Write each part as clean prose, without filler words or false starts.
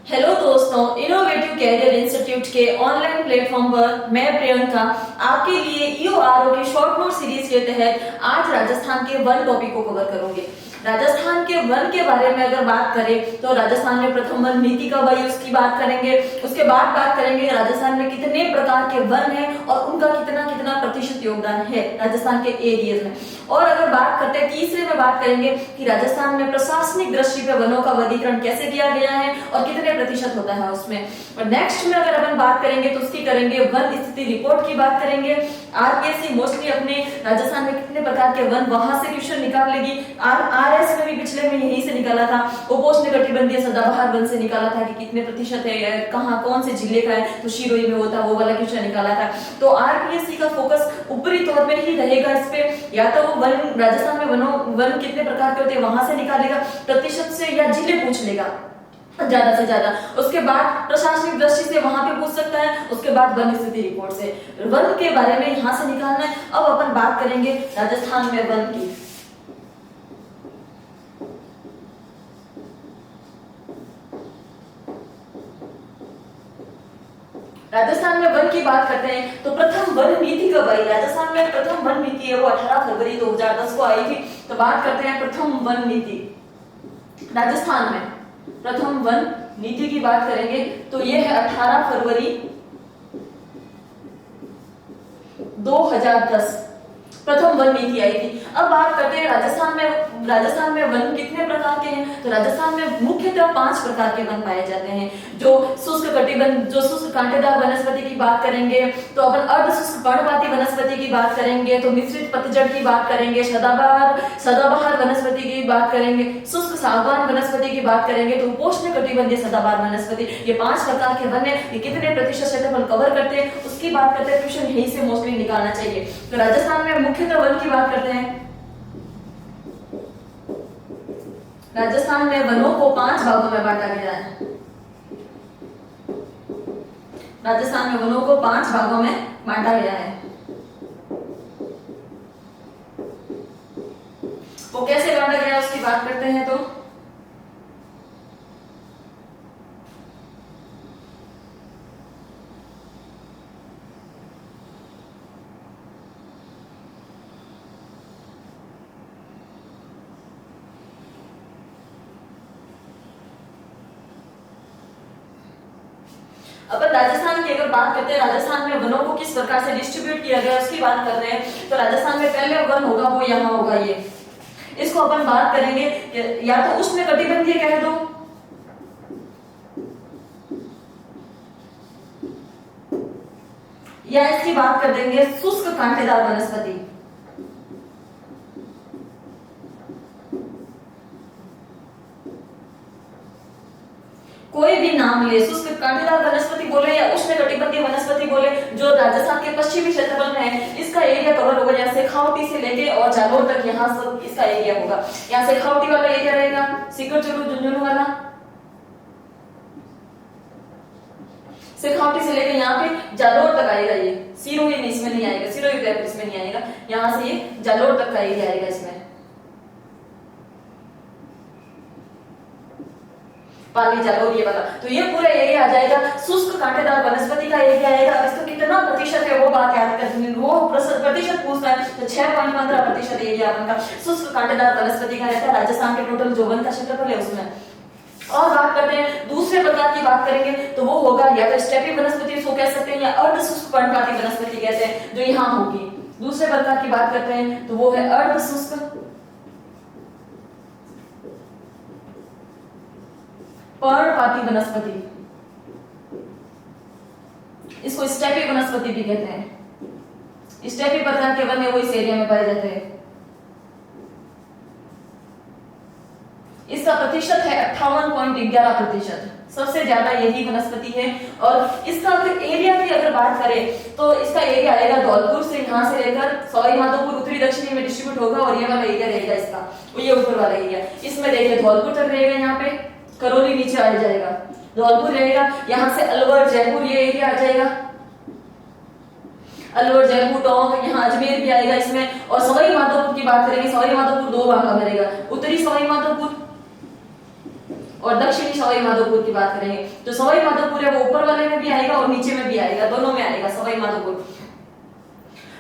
Hello दोस्तों, innovative career institute के online platform पर मैं प्रियंका आपके लिए ईओआरओ के शॉर्ट नोट सीरीज के तहत आज राजस्थान के वन टॉपिक को कवर करूंगी। राजस्थान के वन के बारे में अगर बात करें तो राजस्थान में प्रथम वन नीति कब आई उसकी बात करेंगे। उसके बाद बात करेंगे राजस्थान में कितने प्रकार के वन हैं और उनका कितना कितना प्रतिशत योगदान है राजस्थान के एरियाज में। और अगर बात करते हैं तीसरे में बात करेंगे कि राजस्थान में प्रशासनिक दृष्टि पे वनों का वर्गीकरण कैसे किया गया है और कितने प्रतिशत होता है उसमें। और नेक्स्ट में अगर अपन बात करेंगे तो उसकी करेंगे वन स्थिति रिपोर्ट की बात करेंगे। आरपीएससी मोस्टली अपने राजस्थान में कितने प्रकार के वन वहां से क्वेश्चन निकाल लेगी। आरएस में भी पिछले में यहीं से निकाला था, उपोष्णकटिबंधीय सदाबहार वन से निकाला था कि कितने प्रतिशत है, कहाँ कौन से जिले का है, तो शिरोई में होता वो वाला क्वेश्चन निकाला था। तो आरपीएससी का फोकस ऊपरी तौर पे ही रहेगा इस पे, या तो वो वन राजस्थान में वन कितने प्रकार के होते हैं वहां से निकालेगा प्रतिशत से, या जिले पूछ लेगा ज्यादा से ज्यादा। उसके बाद प्रशासनिक दृष्टि से वहां पे पूछ सकता है, उसके बाद वन स्थिति रिपोर्ट से वन के बारे में यहां से निकालना है। अब अपन बात करेंगे राजस्थान में वन की। राजस्थान में वन की बात करते हैं तो प्रथम वन नीति कब आई। राजस्थान में प्रथम वन नीति है वो 18 फरवरी 2010 को आई थी। तो बात करते हैं प्रथम वन नीति राजस्थान में। प्रथम वन नीति की बात करेंगे तो ये है 18 फरवरी 2010 प्रथम वन नीति आई थी। अब बात करते हैं राजस्थान में वन कितने प्रकार के हैं। तो राजस्थान में मुख्यतः 5 प्रकार के वन पाए जाते हैं। जो शुष्क कटिबंध, जो शुष्क कांटेदार वनस्पति की बात करेंगे तो अपन अर्ध शुष्क पर्णपाती वनस्पति की बात करेंगे, तो मिश्रित पतझड़ की बात करेंगे, सदाबहार वनस्पति की बात करेंगे, शुष्क सागवान वनस्पति की बात करेंगे, तो उपोष्णकटिबंधीय सदाबहार वनस्पति। ये 5 प्रकार के वन है। ये कितने प्रतिशत क्षेत्रफल कवर करते हैं उसकी बात करते हैं, क्वेश्चन यहीं से मोस्टली निकालना चाहिए। तो राजस्थान में मुख्यतः वन की बात करते हैं। राजस्थान में वनों को 5 भागों में बांटा गया है। राजस्थान में वनों को 5 भागों में बांटा गया है। वो कैसे बांटा गया उसकी बात करते हैं। तो अपन राजस्थान की अगर बात करते हैं, राजस्थान में वनों को किस प्रकार से डिस्ट्रीब्यूट किया गया उसकी बात कर रहे हैं। तो राजस्थान में पहले वन होगा वो यहाँ होगा, ये इसको अपन बात करेंगे या तो उष्णकटिबंधीय कह दो, या इसकी बात कर देंगे शुष्क कांटेदार वनस्पति। कोई भी नाम ले, शुष्क कांटेदार वनस्पति बोले या उष्णकटिबंधीय वनस्पति बोले, जो राजस्थान के पश्चिमी क्षेत्रफल में है इसका एरिया कवर होगा। यहाँ शेखावटी से लेके और जालोर तक यहाँ सब इसका एरिया होगा। यहाँ शेखावटी वाला एरिया रहेगा, सिकरचुरू झुंझुनू वाला, शेखावटी से लेके यहाँ पे जालोर तक आएगा। ये सिरोही इसमें नहीं आएगा, सिरोही उदयपुर इसमें नहीं आएगा। यहाँ से ये जालोर तक का एरिया आएगा इसमें, पाली जालोर ये वाला। तो ये पूरा एरिया आ जाएगा। शुष्क कांटेदार वनस्पति का एरिया आएगा। इसका कितना प्रतिशत है वो बात याद करनी, वो प्रतिशत पूछता है तो 6.15% एरिया वन का शुष्क कांटेदार वनस्पति का रहता है राजस्थान के टोटल जो वन का क्षेत्रफल है उसमें। और बात करते हैं दूसरे प्रकार की बात करेंगे तो वो होगा या तो स्टेपी वनस्पति इसको कह सकते हैं, या अर्ध शुष्क पर्णपाती वनस्पति कहते हैं जो यहाँ होगी। दूसरे प्रकार की बात करते हैं तो वो है अर्ध शुष्क पर्णपाती वनस्पति, इसको स्टेपी वनस्पति भी कहते हैं। स्टेपी प्रकार के वन है वो इस एरिया में पाए जाते हैं। इसका प्रतिशत है 58.11%, सबसे ज्यादा यही वनस्पति है। और इसका अगर एरिया की अगर बात करें तो इसका एरिया आएगा धौलपुर से यहाँ से लेकर सवाई माधोपुर उत्तरी दक्षिणी में डिस्ट्रीब्यूट होगा, और ये वाला एरिया रहेगा इसका, ये ऊपर वाला एरिया। इसमें देखिए धौलपुर तक रहेगा, यहाँ पे करौली नीचे आ जाएगा, धौलपुर रहेगा, यहाँ से अलवर जयपुर ये एरिया आ जाएगा, अलवर जयपुर टोंक, यहाँ अजमेर भी आएगा इसमें। और सवाई माधोपुर की बात करेंगे, सवाई माधोपुर 2 भाग में रहेगा, उत्तरी सवाई माधोपुर और दक्षिणी सवाई माधोपुर की बात करेंगे तो सवाई माधोपुर है वो ऊपर वाले में भी आएगा और नीचे में भी आएगा, दोनों में आएगा सवाई माधोपुर।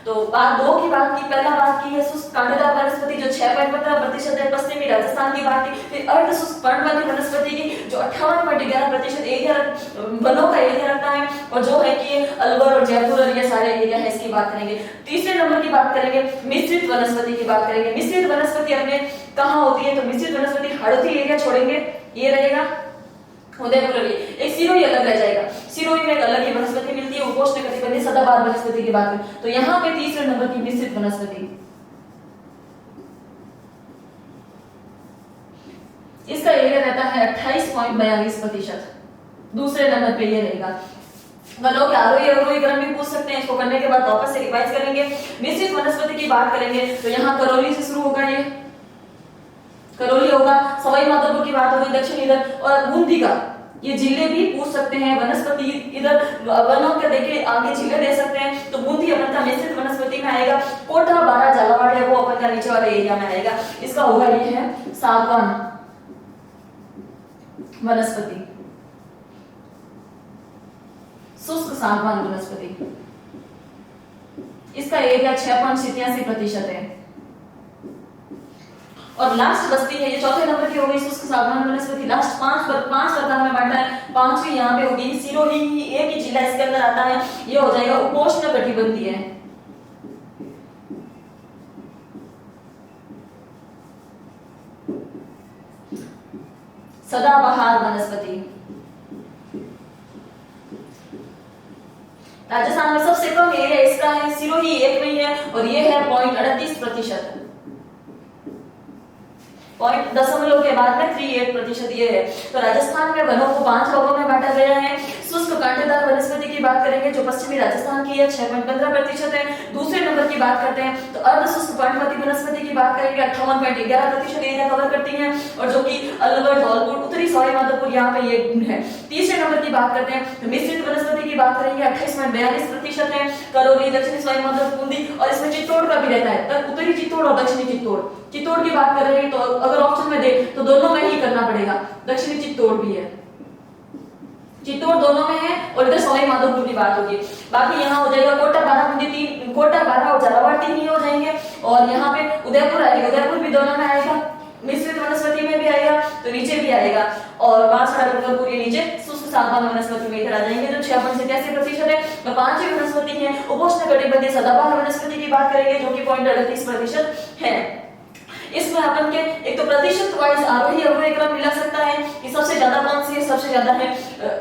तो बात दो की बात की, पहला बात की है शुष्क कांटेदार वनस्पति जो 6.15% है पश्चिमी राजस्थान की बात की, फिर अर्ध शुष्क पर्णपाती वनस्पति की जो 58.11% एरिया वनों का एरिया रखता है, और जो है कि अलवर और जयपुर और ये सारे एरिया है इसकी बात करेंगे। तीसरे नंबर की बात करेंगे मिश्रित वनस्पति की बात करेंगे। मिश्रित वनस्पति अपने कहाँ होती है, तो मिश्रित वनस्पति हड़ौती एरिया छोड़ेंगे, ये रहेगा उदयपुर। एक सिरोही अलग रह जाएगा, सिरोही में एक अलग ही वनस्पति मिलती है, उपोष्णकटिबंधीय सदाबहार वनस्पति की बात करें तो यहाँ पे तीसरे नंबर की मिश्रित वनस्पति, इसका एरिया रहता है 28.42%, दूसरे नंबर पे ये रहेगा। वनों के आरोही अवरोही क्रम भी पूछ सकते हैं, इसको करने के बाद वापस से रिवाइज करेंगे। मिश्रित वनस्पति की बात करेंगे तो यहाँ करौली से शुरू होगा, ये करौली होगा, सवाई माधोपुर की बात होगी दक्षिण इधर, और बूंदी का ये जिले भी पूछ सकते हैं। वनस्पति इधर वनों के देखिए आगे जिले दे सकते हैं, तो बूंदी अपन का मिश्रित वनस्पति में आएगा। कोटा बारा झालावाड़ है वो अपन का नीचे वाले एरिया में आएगा, इसका होगा ये है सागवान वनस्पति, शुष्क सागवान वनस्पति, इसका एरिया 6.87% है। और लास्ट बस्ती है, ये चौथे नंबर की हो गई शुष्क सागवान वनस्पति। लास्ट पांच प्रकार में बांटा है, पांचवी यहाँ पे होगी सिरोही, एक ही जिला इसके अंदर आता है, ये हो जाएगा उपोष्णकटिबंधीय है। सदाबहार वनस्पति, राजस्थान में सबसे कम एरिया इसका है, सिरोही एक में ही है, और ये है 0.38%, 0.0 के बाद में 38% ये है। तो राजस्थान में वनों को 5 भागों में बांटा गया है। शुष्क कांटेदार वनस्पति की बात करेंगे जो पश्चिमी राजस्थान की है 6.15% है। दूसरे नंबर की बात करते हैं तो अर्ध शुष्क पर्णपाती वनस्पति की बात करेंगे 58.11% एरिया कवर करती है, और जो कि अलवर, धौलपुर, उत्तरी सवाई माधोपुर यहाँ पे ये है। तीसरे नंबर की बात करते हैं तो मिश्रित वनस्पति की बात करेंगे 28.42% है, करौली, दक्षिणी सवाई माधोपुर, बूंदी, और इसमें चित्तौड़ का भी रहता है, तब उत्तरी चित्तौड़ और दक्षिणी चित्तौड़। चित्तौड़ की बात कर रहे हैं तो अगर ऑप्शन में दे तो दोनों में ही करना पड़ेगा, दक्षिणी चित्तौड़ भी है, चित्तौड़ दोनों में है, और इधर सवाई माधोपुर की बात होगी। बाकी यहाँ हो जाएगा कोटा, बारा, बूंदी, तीन, कोटा, बारा और झालावाड़ तीन ही हो जाएंगे, और यहाँ पे उदयपुर आएगा, उदयपुर भी दोनों में आएगा, मिश्रित वनस्पति में भी आएगा तो नीचे भी आएगा, और बांसवाड़ा, डूंगरपुर ये नीचे शुष्क सागवान वनस्पति में इधर आ जाएंगे जो 6.87% है। और पांचवी वनस्पति है उपोष्णकटिबंधीय सदाबहार वनस्पति की बात करेंगे जो कि 0.38% है। इसमें अपन के एक तो प्रतिशत वाइज आरोही अवरोही क्रम मिला सकता है कि सबसे ज्यादा कौन सी है, सबसे ज्यादा है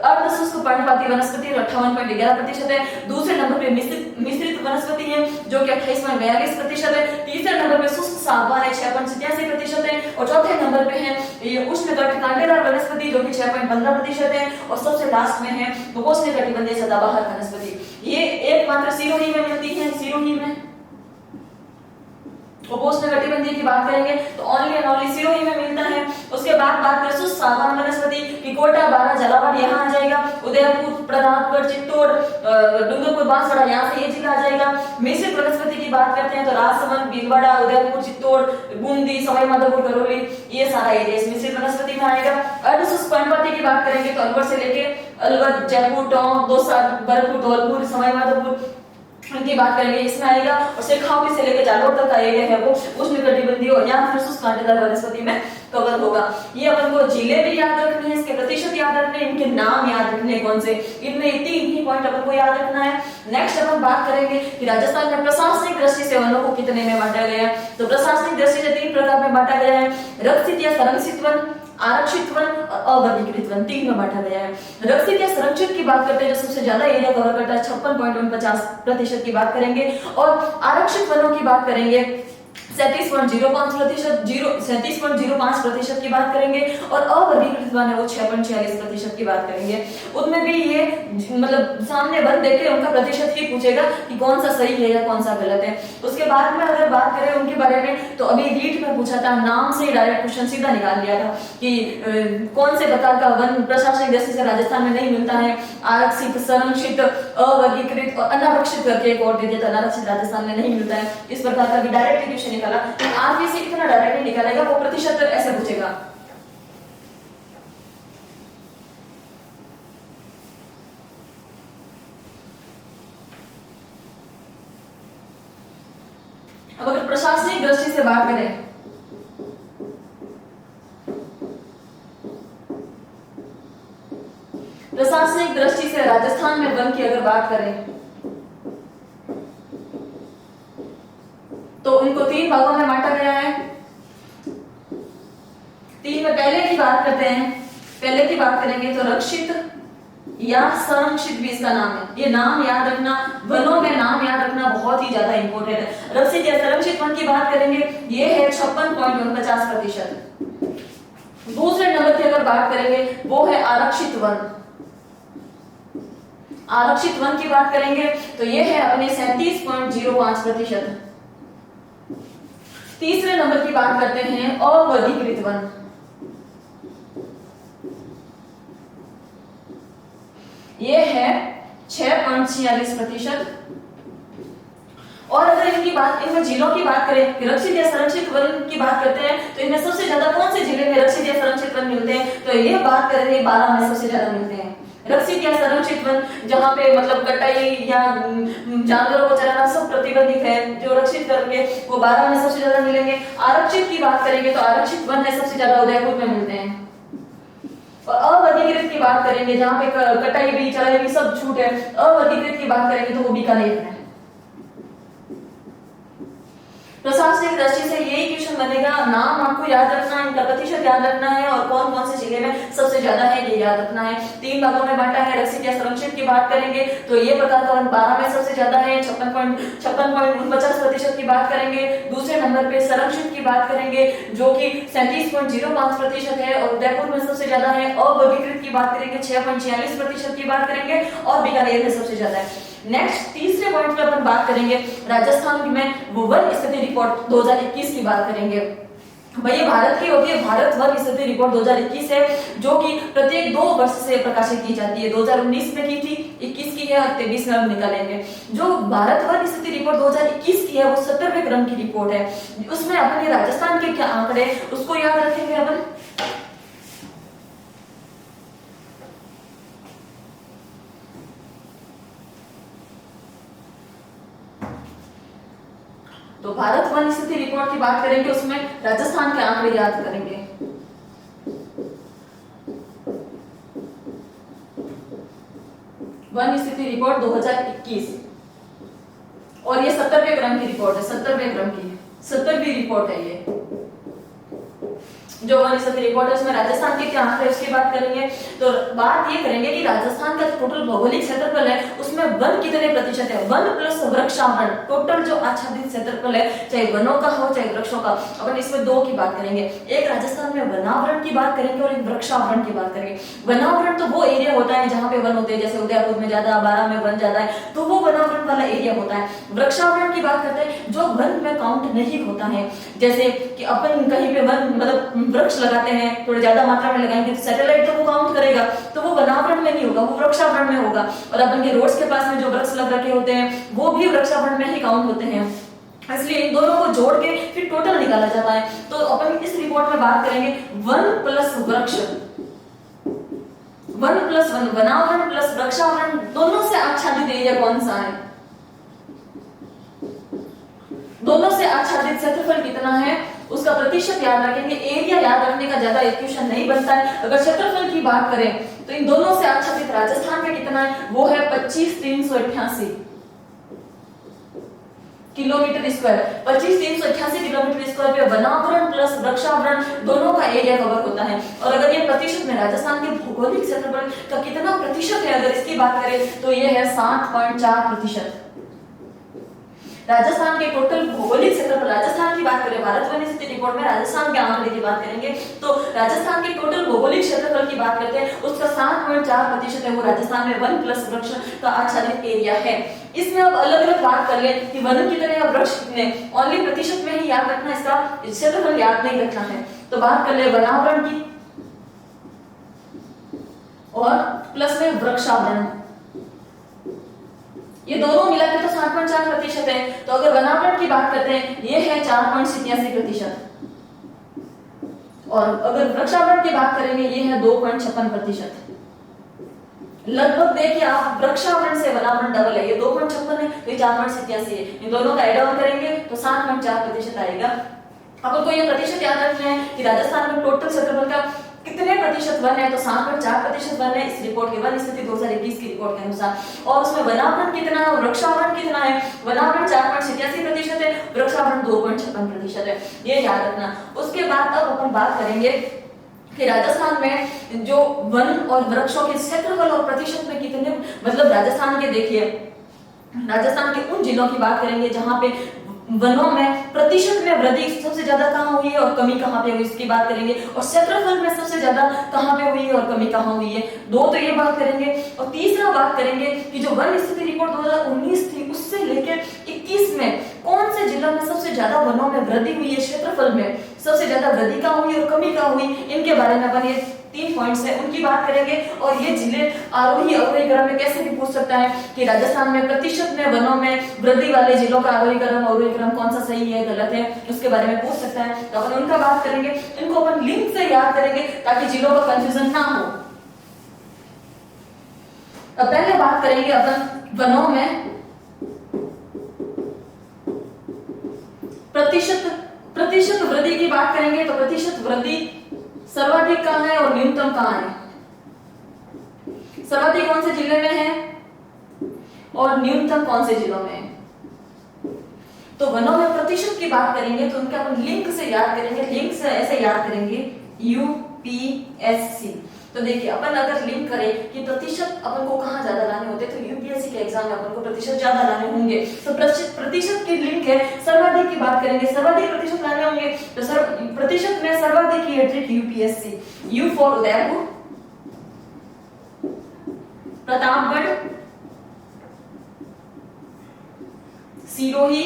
अर्ध शुष्क पर्णपाती वनस्पति 58.11% है। दूसरे नंबर पे मिश्रित वनस्पति है जो कि 28.42% है। तीसरे नंबर पे शुष्क सागवान है 6.87% है, और चौथे नंबर पे है ये उष्णकटिबंधीय वनस्पति जो कि 6.15% है, और सबसे लास्ट में है उपोष्णकटिबंधीय सदाबहार वनस्पति। ये एकमात्र सिरोही में मिलती है, सिरोही में उपोष्णकटिबंधीय की बात करेंगे तो ओनली एंड ओनली सिरोही में मिलता है। उसके बाद बात करें शुष्क सागवान वनस्पति की कोटा, बारा, झालावाड़ यहाँ आ जाएगा, उदयपुर, प्रतापगढ़, चित्तौड़, डूंगरपुर, बांसवाड़ा यहाँ से ये जिला आ जाएगा। मिश्रित वनस्पति की बात करते हैं तो राजसमंद, भीलवाड़ा, उदयपुर, चित्तौड़, बूंदी, सवाई माधोपुर, करौली ये सारा एरिया इस मिश्रित वनस्पति में आएगा। अर्ध शुष्क पर्णपाती की बात करेंगे तो अलवर से लेके अलवर, जयपुर, टोंक, दौसा, भरतपुर, धौलपुर, सवाई माधोपुर उनकी बात करेंगे इसमें आएगा, और शेखावाटी से लेकर जालौर तक का एरिया है वो उष्णकटिबंधीय और यहाँ फिर शुष्क कांटेदार वनस्पति में कवर होगा। ये अपन को जिले भी याद रखने हैं, इसके प्रतिशत याद रखने हैं, इनके नाम याद रखने कौन से, इनमें 3 ही पॉइंट अपन को याद रखना है। नेक्स्ट अपन बात करेंगे कि राजस्थान में प्रशासनिक दृष्टि से वनों को कितने में बांटा गया है। तो प्रशासनिक दृष्टि से 3 प्रकार में बांटा गया है, रक्षित या संरक्षित वन, आरक्षित वन और अवर्गीकृत वन, 3 में बांटा गया है। रक्षित या संरक्षित की बात करते हैं जो सबसे ज्यादा एरिया कवर करता है 56.49% की बात करेंगे, और आरक्षित वनों की बात करेंगे 37.05% की बात करेंगे, और अवर्गीकृत वन है वो 6.46% की बात करेंगे। उनमें भी ये मतलब सामने वन देखे उनका प्रतिशत ही पूछेगा कि कौन सा सही है या कौन सा गलत है। उसके बाद में अगर बात करें उनके बारे में तो अभी रीट में पूछा था, नाम से डायरेक्ट क्वेश्चन सीधा निकाल लिया था कि कौन से प्रकार का वन प्रशासनिक दृष्टि से राजस्थान में नहीं मिलता है, आरक्षित, संरक्षित, अवर्गीकृत और अनारक्षित करके एक और दे दिया था, अनारक्षित राजस्थान में नहीं मिलता है। इस प्रकार का भी डायरेक्ट क्वेश्चन निकाला, आरबीसी इतना डायरेक्ट नहीं निकालेगा, वो प्रतिशत ऐसे पूछेगा। अब अगर प्रशासनिक दृष्टि से बात करें, प्रशासनिक दृष्टि से राजस्थान में वन की अगर बात करें तो इनको 3 भागों में बांटा गया है। 3 में पहले की बात करते हैं, पहले की बात करेंगे तो रक्षित या संरक्षित भी इसका नाम है। ये नाम याद रखना, वनों में नाम याद रखना बहुत ही ज्यादा इंपॉर्टेंट है। रक्षित या संरक्षित वन की बात करेंगे, ये है 56.49%। दूसरे नंबर की अगर बात करेंगे वो है आरक्षित वन। आरक्षित वन की बात करेंगे तो ये है अपने 37.05%। तीसरे नंबर की बात करते हैं अवर्गीकृत वन। ये है 6.46%। और अगर इनकी बात, इनमें जिलों की बात करें, रक्षित या संरक्षित वन की बात करते हैं तो इनमें सबसे ज्यादा कौन से जिले में रक्षित या संरक्षित वन मिलते हैं, तो ये बात करेंगे 12 में सबसे ज्यादा मिलते हैं। रक्षित या संरक्षित वन जहां पे मतलब कटाई या जानवरों को चराना सब प्रतिबंधित है, जो रक्षित करेंगे वो 12 में सबसे ज्यादा मिलेंगे। आरक्षित की बात करेंगे तो आरक्षित वन है सबसे ज्यादा उदयपुर में मिलते हैं। और अवर्गीकृत की बात करेंगे जहां पे कटाई भी चराई भी सब छूट है, अवर्गीकृत की बात करेंगे तो वो बीकानेर है। प्रशासनिक दृष्टि से यही क्वेश्चन बनेगा, नाम आपको याद रखना, इनका प्रतिशत याद रखना है और कौन कौन से जिले में सबसे ज्यादा है ये याद रखना है। 3 भागों में बांटा है। रक्षित या संरक्षित की बात करेंगे तो ये प्रकार का वन 12 में सबसे ज्यादा है, 56.49% की बात करेंगे। दूसरे नंबर पे संरक्षित की बात करेंगे जो कि 37.05% है और उदयपुर में सबसे ज्यादा है। अवर्गीकृत की बात करेंगे 6.46% की बात करेंगे और बीकानेर में सबसे ज्यादा है। नेक्स्ट तीसरे पॉइंट पे अपन बात करेंगे राजस्थान में वन स्थिति रिपोर्ट 2021 की बात करेंगे। भाई ये भारत की होती है, भारत वन स्थिति रिपोर्ट 2021 है जो कि प्रत्येक 2 वर्ष से प्रकाशित की जाती है। 2019 में की थी, 21 की है और 23 में हम निकालेंगे। जो भारत वन स्थिति रिपोर्ट 2021 की है वो 70वें क्रम की रिपोर्ट है। उसमें अपन राजस्थान के क्या आंकड़े उसको याद रखेंगे अपन। तो भारत वन स्थिति रिपोर्ट की बात करेंगे उसमें राजस्थान के आंकड़े याद करेंगे। वन स्थिति रिपोर्ट 2021 और ये 70वें क्रम की रिपोर्ट है, 70वें क्रम की 70वीं रिपोर्ट है ये जो वन स्थिति रिपोर्ट है। उसमें राजस्थान के क्या आंकड़े उसकी बात करेंगे। तो बात ये करेंगे कि राजस्थान का टोटल भौगोलिक क्षेत्रफल है उसमें वन कितने प्रतिशत है। वन प्लस वृक्षावरण, टोटल जो आच्छादित क्षेत्रफल है चाहे वनों का हो चाहे वृक्षों का, अपन इसमें 2 की बात करेंगे। एक राजस्थान में वनावरण की बात करेंगे और एक वृक्षावरण की बात करेंगे। वनावरण तो वो एरिया होता है जहां पे वन होते हैं, जैसे उदयपुर में ज्यादा, 12 में वन ज्यादा है तो वो वनावरण वाला एरिया होता है। वृक्षावरण की बात करते हैं जो वन में काउंट नहीं होता है, जैसे कि अपन कहीं पे वन मतलब वृक्ष लगाते हैं, थोड़े ज्यादा मात्रा में लगाएंगे तो सैटेलाइट तो वो काउंट करेगा, तो वो वनावरण में नहीं होगा, वो वृक्षावरण में होगा। और अपन के रोड्स के पास में जो वृक्ष लग रखे होते हैं वो भी वृक्षावरण में ही काउंट होते हैं। इसलिए इन दोनों को जोड़ के फिर टोटल निकाला जाता है। तो अपन इस रिपोर्ट में बात करेंगे वन प्लस वृक्ष, वन प्लस वन, वनावरण प्लस वृक्षावरण, दोनों से आच्छादित एरिया कौन सा है, दोनों से आच्छादित क्षेत्रफल कितना है उसका प्रतिशत याद रखेंगे। एरिया याद रखने का ज्यादा क्वेश्चन नहीं बनता है। अगर क्षेत्रफल की बात करें तो इन दोनों से आच्छादित राजस्थान में कितना है, वो है 25,388 किलोमीटर स्क्वायर। 25,388 किलोमीटर स्क्वायर पे वनावरण प्लस वृक्षावरण दोनों का एरिया कवर होता है। और अगर ये प्रतिशत में राजस्थान के भौगोलिक क्षेत्रफल का कितना प्रतिशत है अगर इसकी बात करें तो ये है 7.4%। राजस्थान के टोटल भौगोलिक क्षेत्रफल, राजस्थान की बात करें भारत वन स्थिति रिपोर्ट में राजस्थान के आंकड़े की बात करेंगे तो राजस्थान के टोटल भौगोलिक क्षेत्रफल की बात करते हैं उसका 7.4% है वो राजस्थान में वन प्लस वृक्ष का आच्छादित एरिया है। इसमें अब अलग अलग बात कर ले कि वन कितने और वृक्ष कितने, ओनली प्रतिशत में ही याद रखना, इसका क्षेत्रफल याद नहीं रखना है। तो बात कर ले वनावरण की और प्लस में वृक्षावरण, ये दोनों मिला के तो 7.4% है। तो अगर वनावरण की बात करते हैं ये है 4.87% और अगर वृक्षावरण की बात करेंगे ये है 2.56%। लगभग देखिए आप वृक्षावरण से वनावरण डबल है, ये 2.56 है, तो ये 4.87 है, इन दोनों का एड ऑन करेंगे तो 7.4% आएगा। अपन को ये प्रतिशत याद रखना है कि राजस्थान में टोटल क्षेत्रफल का कितने प्रतिशत वन है, तो 7.4% वन है इस रिपोर्ट के, वन स्थिति 2021 की रिपोर्ट के अनुसार। और उसमें वनावरण कितना है, वृक्षावरण कितना है, वनावरण 4.87% है, वृक्षावरण 2.56% है, ये याद रखना। उसके बाद अब अपन बात करेंगे कि राजस्थान में जो वन और वृक्षों के क्षेत्रफल और प्रतिशत में कितने, मतलब राजस्थान के देखिए, राजस्थान के उन जिलों की बात करेंगे जहां पे वनों में प्रतिशत में वृद्धि सबसे ज्यादा कहां हुई है और कमी कहां पे हुई, इसकी बात करेंगे। और क्षेत्रफल में सबसे ज्यादा कहां पे हुई है और कमी कहां हुई है, दो तो ये बात करेंगे। और तीसरा बात करेंगे कि जो वन स्थिति रिपोर्ट 2019 थी उससे लेकर 21 में कौन से जिलों में सबसे ज्यादा वनों में वृद्धि हुई है, क्षेत्रफल में सबसे ज्यादा वृद्धि कहां हुई और कमी कहां हुई, इनके बारे में अपन ये 3 पॉइंट्स है उनकी बात करेंगे। और ये जिले आरोही अवरोही क्रम में कैसे भी पूछ सकता है कि राजस्थान में प्रतिशत में वनों में वृद्धि वाले जिलों का आरोही क्रम अवरोही क्रम कौन सा सही है गलत है, उसके बारे में पूछ सकता है, तो अपन उनका बात करेंगे। इनको अपन लिंक से याद करेंगे ताकि जिलों का कंफ्यूजन ना हो। अब पहले बात करेंगे अपन वनों में प्रतिशत वृद्धि की बात करेंगे, तो प्रतिशत वृद्धि सर्वाधिक कहां है और न्यूनतम कहां है, सर्वाधिक कौन से जिले में है और न्यूनतम कौन से जिलों में है। तो वनों में प्रतिशत की बात करेंगे तो उनके अपन लिंक से याद करेंगे, लिंक से ऐसे याद करेंगे यूपीएससी। तो देखिए अपन अगर लिंक करें कि प्रतिशत अपन को कहां ज्यादा लाने होते, तो यूपीएससी के एग्जाम में अपन को प्रतिशत ज्यादा लाने होंगे, तो प्रतिशत की लिंक है, सर्वाधिक की बात करेंगे, सर्वाधिक प्रतिशत लाने होंगे, तो प्रतिशत में सर्वाधिक की hat trick UPSC, U for Udaipur, Pratapgarh, Sirohi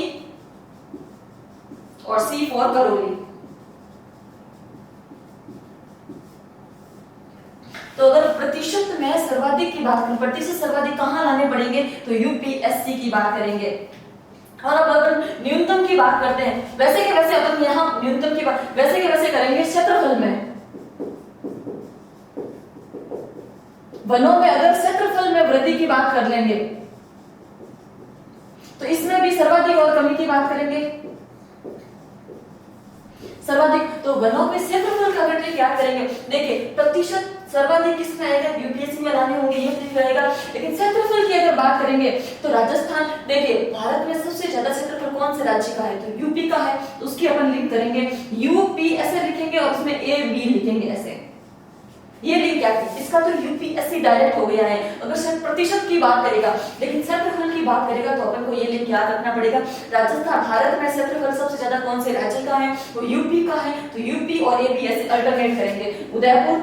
और सी फॉर करौली। तो अगर प्रतिशत में सर्वाधिक की बात करें, प्रतिशत सर्वाधिक कहां लाने पड़ेंगे, तो यूपीएससी की बात करेंगे। और अब अपन न्यूनतम की बात करते हैं, वैसे के वैसे अपन यहां न्यूनतम की बात वैसे के वैसे करेंगे क्षेत्रफल में। वनों में अगर क्षेत्रफल में वृद्धि की बात कर लेंगे तो इसमें भी सर्वाधिक और कमी की बात करेंगे, सर्वाधिक। तो वनों में क्षेत्रफल का अगर क्या करेंगे, देखिए प्रतिशत सर्वाधिक किसमें आएगा, यूपीएससी में लाने होंगे, ये ठीक रहेगा। लेकिन क्षेत्रफल की अगर बात करेंगे तो राजस्थान, देखिए भारत में सबसे ज्यादा क्षेत्रफल कौन से राज्य का है, तो यूपी का है, तो उसकी अपन लिंक करेंगे, यूपी ऐसे लिखेंगे और उसमें ए बी लिखेंगे ऐसे, ये लिंक क्या थी, इसका तो यूपीएससी डायरेक्ट हो गया है। अगर सिर्फ प्रतिशत की बात करेगा लेकिन क्षेत्रफल की बात करेगा तो अपन को ये लिंक याद रखना पड़ेगा। राजस्थान, भारत में क्षेत्रफल सबसे ज्यादा कौन से राज्य का है, तो यूपी का है, तो यूपी और एबी ऐसे अल्टरनेट करेंगे, उदयपुर,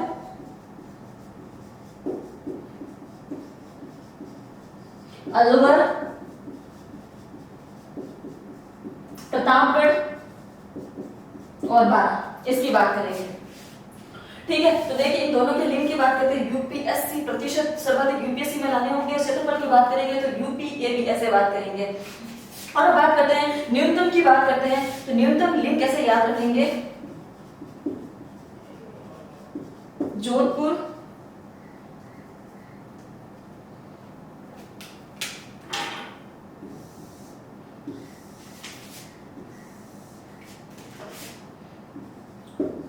अलवर, प्रतापगढ़ और बारां, इसकी बात करेंगे, ठीक है। तो देखिए इन दोनों के लिंक की बात करते हैं, यूपीएससी प्रतिशत सर्वाधिक यूपीएससी में लाने होंगे, क्षेत्रफल की बात करेंगे तो यूपी एबी ऐसे बात करेंगे। और बात करते हैं न्यूनतम की बात करते हैं, तो न्यूनतम लिंक कैसे याद रखेंगे, जोधपुर,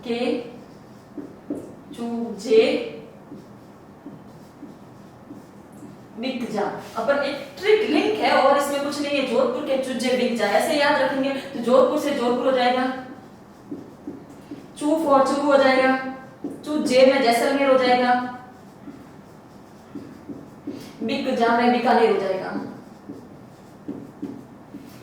के चूजे बिक जा। अपन एक ट्रिक लिंक है और इसमें कुछ नहीं है, जोधपुर के चूजे बिक जा ऐसे याद रखेंगे। तो जोधपुर से जोधपुर हो जाएगा, चू फॉर चूरू हो जाएगा, चूजे में जैसलमेर हो जाएगा, बिक जा में बीकानेर हो जाएगा।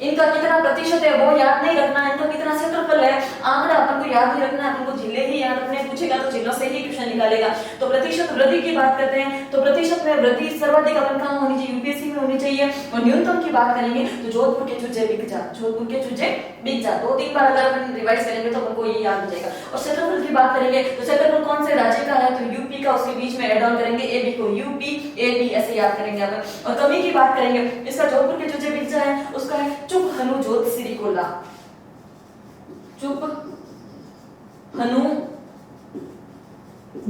इनका कितना प्रतिशत है वो याद नहीं रखना, इनका कितना क्षेत्रफल है आंकड़ा अपन को याद नहीं रखना, अपन को जिले ही याद रखने, पूछेगा तो जिलों से ही क्वेश्चन निकालेगा। तो प्रतिशत वृद्धि की बात करते हैं, तो प्रतिशत में वृद्धि सर्वाधिक अपन कहां होनी चाहिए, यूपीएससी में होनी चाहिए। और न्यूनतम की बात करेंगे तो जोधपुर के चूजे बिक जा, जोधपुर के चूजे बिक जा, 2-3 बार अगर अपन रिवाइज करेंगे तो अपन को ये याद हो जाएगा। और क्षेत्रफल की बात करेंगे तो क्षेत्रफल कौन से राज्य का है, तो यूपी का, उसके बीच में एड ऑन करेंगे एबी को, यूपी एबी ऐसे याद करेंगे अपन। और कमी की बात करेंगे, इसका जोधपुर के चूजे बिक जा है, उसका है चुप हनु जोध श्री कोला, चुप हनु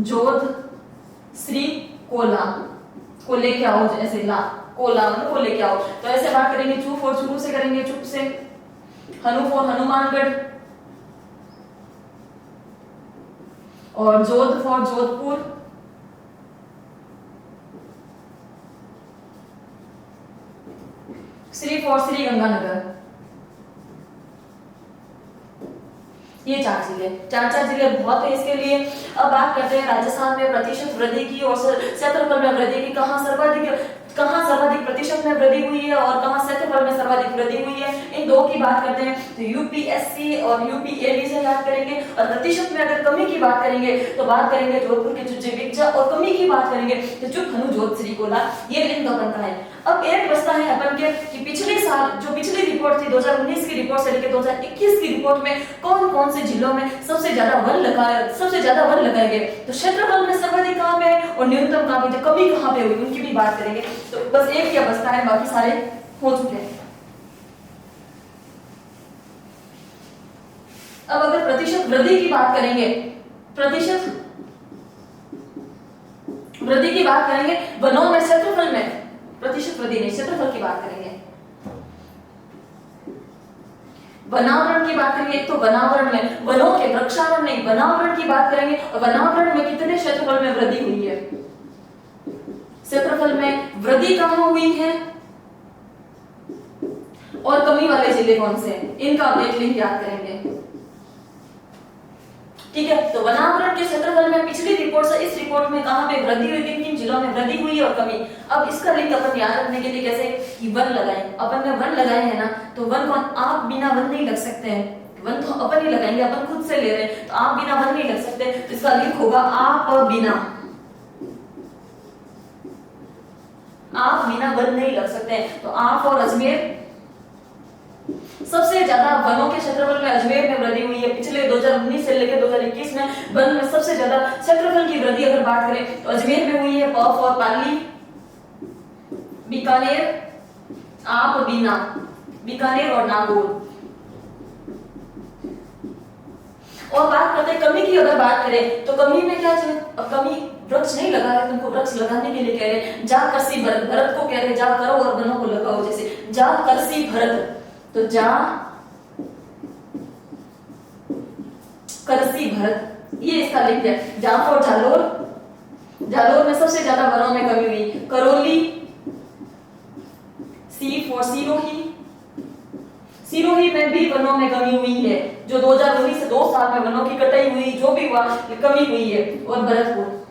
जोध श्री कोला, को लेके आओ, जैसे ला को ला मतलब को लेके आओ, तो ऐसे बात करेंगे। चू फॉर चुरू से करेंगे चुप से, हनु फॉर हनुमानगढ़, और जोध फॉर जोधपुर, श्री फॉर श्री गंगानगर। ये 4 जिले, 4 जिले बहुत है इसके लिए। अब बात करते हैं राजस्थान में प्रतिशत वृद्धि की और क्षेत्रफल में वृद्धि की। कहाँ सर्वाधिक प्रतिशत में वृद्धि हुई है और कहाँ क्षेत्रफल में सर्वाधिक वृद्धि हुई है, इन दो की बात करते हैं। तो यूपीएससी और यूपीएबी से याद करेंगे। और प्रतिशत में अगर कमी की बात करेंगे तो बात करेंगे जोधपुर के चुच्चे विज्जा, और कमी की बात करेंगे तो चुप हनु जोध श्री कोला। ये लिंक अपन का है। अब एक बचता है अपन के कि पिछले साल जो पिछली रिपोर्ट थी 2019 की रिपोर्ट से लेकर 2021 की रिपोर्ट में कौन कौन से जिलों में सबसे ज्यादा वन लगाए गए। तो क्षेत्रफल में सर्वाधिक कहां पे है और न्यूनतम कहां पे, कमी कहां पे हुई, उनकी भी बात करेंगे। तो बस एक क्या बचता है, बाकी सारे हो चुके हैं। अब अगर प्रतिशत वृद्धि की बात करेंगे, प्रतिशत वृद्धि की बात करेंगे वनों में, क्षेत्रफल में प्रतिशत वृद्धि नहीं, क्षेत्रफल की बात करेंगे। वनावरण की बात करेंगे, एक तो वनावरण में, वनों के वृक्षावरण नहीं, वनावरण की बात करेंगे। और वनावरण में कितने क्षेत्रफल में वृद्धि हुई है, क्षेत्रफल में वृद्धि कहां हुई है और कमी वाले जिले कौन से, इनका आप एक लिंक याद करेंगे। ठीक है, तो वनावरण के क्षेत्रफल में पिछली रिपोर्ट से इस रिपोर्ट में कहां पे वृद्धि हुई, किन किन जिलों में वृद्धि हुई और कमी। अब इसका लिंक अपन याद रखने के लिए कैसे कि वन लगाए, अपन ने वन लगाए हैं ना, तो वन कौन, आप बिना वन नहीं लग सकते हैं, वन तो अपन ही लगाएंगे, अपन खुद से ले रहे हैं, तो आप बिना वन नहीं लग सकते। तो इसका लिंक होगा आप बिना वन नहीं लग सकते। तो आप और अजमेर, सबसे ज्यादा वनों के क्षेत्रफल में अजमेर में वृद्धि हुई है। पिछले 2019 से लेकर 2021 में वन में सबसे ज्यादा क्षेत्रफल की वृद्धि अगर बात करें तो अजमेर में हुई है। प फॉर पाली, बीकानेर, आप बीना, बीकानेर और नागौर। और बात करते हैं कमी की, अगर बात करें तो कमी में क्या चाहिए, कमी वृक्ष नहीं लगा रहे, तुमको वृक्ष लगाने के लिए कह रहे, जा करसी भरत, भरत को कह रहे जा करो और वनों को लगाओ, जैसे जा करसी भरत, तो जा करसी भरत, ये इसका लिंक है। जाफर और जालोर, जालोर में सबसे ज्यादा वनों में कमी हुई। करौली, सी फॉर सिरोही, सिरोही में भी वनों में कमी हुई है, जो 2019 से 2 साल में वनों की कटाई हुई, जो भी हुआ कमी हुई है। और भरतपुर,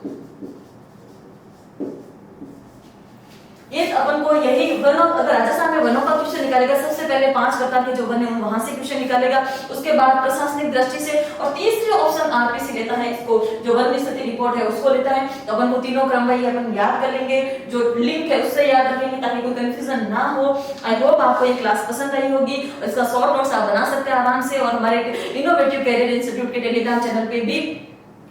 ये अपन को यही वनों, अगर राजस्थान में वनों का क्वेश्चन निकालेगा सबसे पहले 5 प्रकार के जो वन है वहां से क्वेश्चन निकालेगा, उसके बाद प्रशासनिक दृष्टि से, और तीसरे ऑप्शन आरपीसी लेता है, इसको जो वन स्थिति रिपोर्ट है उसको लेता है। तो अपन को तीनों क्रम वही अपन याद कर लेंगे, जो लिंक है उससे याद रखेंगे ताकि कोई कंफ्यूजन ना हो। आई होप आपको ये क्लास पसंद आई होगी, इसका शॉर्ट नोट्स आप बना सकते हैं आराम से, और हमारे इनोवेटिव कैरियर इंस्टीट्यूट के टेलीग्राम चैनल पे भी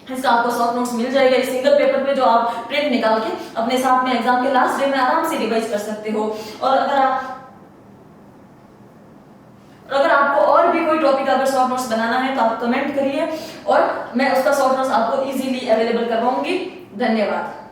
इसका आपको शॉर्ट नोट्स मिल जाएगा। इस सिंगल पेपर पे जो आप प्रिंट निकाल के अपने साथ में एग्जाम के लास्ट डे में आराम से रिवाइज कर सकते हो। और अगर आपको और भी कोई टॉपिक अगर शॉर्ट नोट्स बनाना है तो आप कमेंट करिए और मैं उसका शॉर्ट नोट्स आपको इजीली अवेलेबल करवाऊंगी। धन्यवाद।